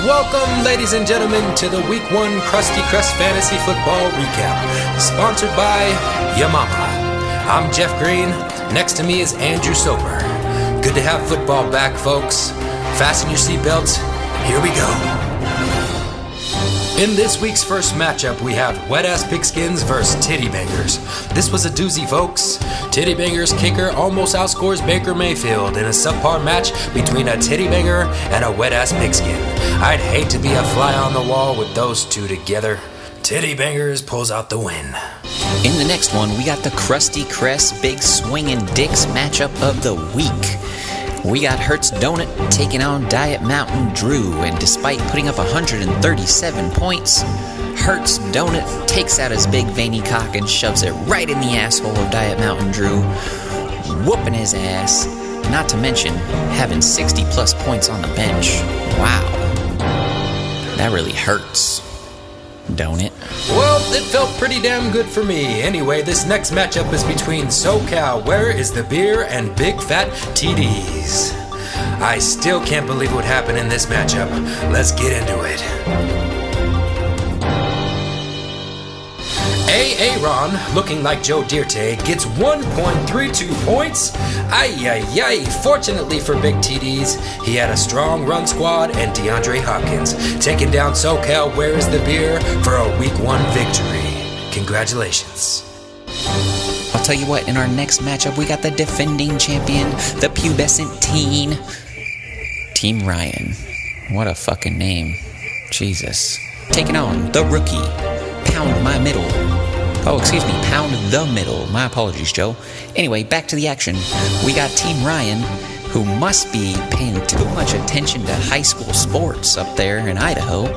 Welcome, ladies and gentlemen, to the Week 1 Crusty Crest Fantasy Football Recap, sponsored by Ya Mama. I'm Jeff Green. Next to me is Andrew Soper. Good to have football back, folks. Fasten your seatbelts. Here we go. In this week's first matchup, we have Wet-Ass Pigskins versus Titty Bangers. This was a doozy, folks. Titty Bangers kicker almost outscores Baker Mayfield in a subpar match between a Titty Banger and a Wet-Ass Pigskin. I'd hate to be a fly on the wall with those two together. Titty Bangers pulls out the win. In the next one, we got the Crusty Crest Big Swingin' Dicks matchup of the week. We got Hertz Donut taking on Diet Mountain Drew, and despite putting up 137 points, Hertz Donut takes out his big veiny cock and shoves it right in the asshole of Diet Mountain Drew, whooping his ass, not to mention having 60 plus points on the bench. Wow. That really hurts, don't it? Well, it felt pretty damn good for me. Anyway, this next matchup is between SoCal, Where is the Beer, and Big Fat TDs. I still can't believe what happened in this matchup. Let's get into it. Aaron, looking like Joe Dirte, gets 1.32 points. Ay. Fortunately for Big TDs, he had a strong run squad and DeAndre Hopkins, taking down SoCal Where is the Beer for a Week 1 victory. Congratulations. I'll tell you what, in our next matchup, we got the defending champion, the pubescent teen, Team Ryan. What a fucking name. Jesus. Taking on the rookie, Pound My Middle. Oh, excuse me, Pound the Middle. My apologies, Joe. Anyway, back to the action. We got Team Ryan, who must be paying too much attention to high school sports up there in Idaho,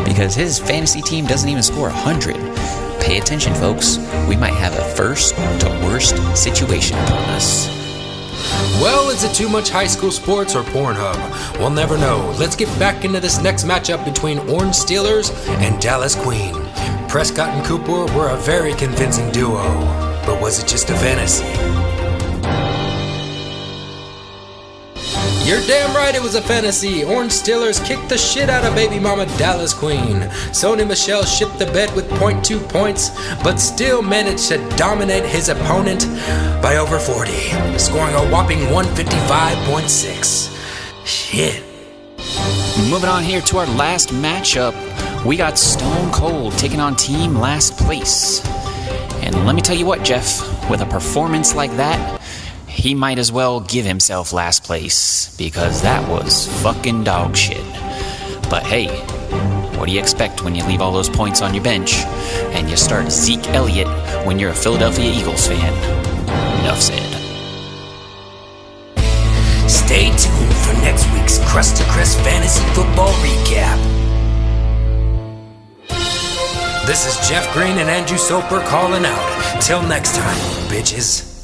because his fantasy team doesn't even score 100. Pay attention, folks. We might have a first to worst situation upon us. Well, is it too much high school sports or Pornhub? We'll never know. Let's get back into this next matchup between Orange Steelers and Dallas Queen. Prescott and Cooper were a very convincing duo, but was it just a fantasy? You're damn right it was a fantasy. Orange Steelers kicked the shit out of baby mama Dallas Queen. Sony Michel shipped the bed with 0.2 points, but still managed to dominate his opponent by over 40, scoring a whopping 155.6. Shit. Moving on here to our last matchup, we got Stone Cold taking on Team Last Place. And let me tell you what, Jeff, with a performance like that, he might as well give himself last place, because that was fucking dog shit. But hey, what do you expect when you leave all those points on your bench and you start Zeke Elliott when you're a Philadelphia Eagles fan? Enough said. Stay tuned for next week's Crusty Crest Fantasy Football Recap. This is Jeff Green and Andrew Soper calling out. Till next time, bitches.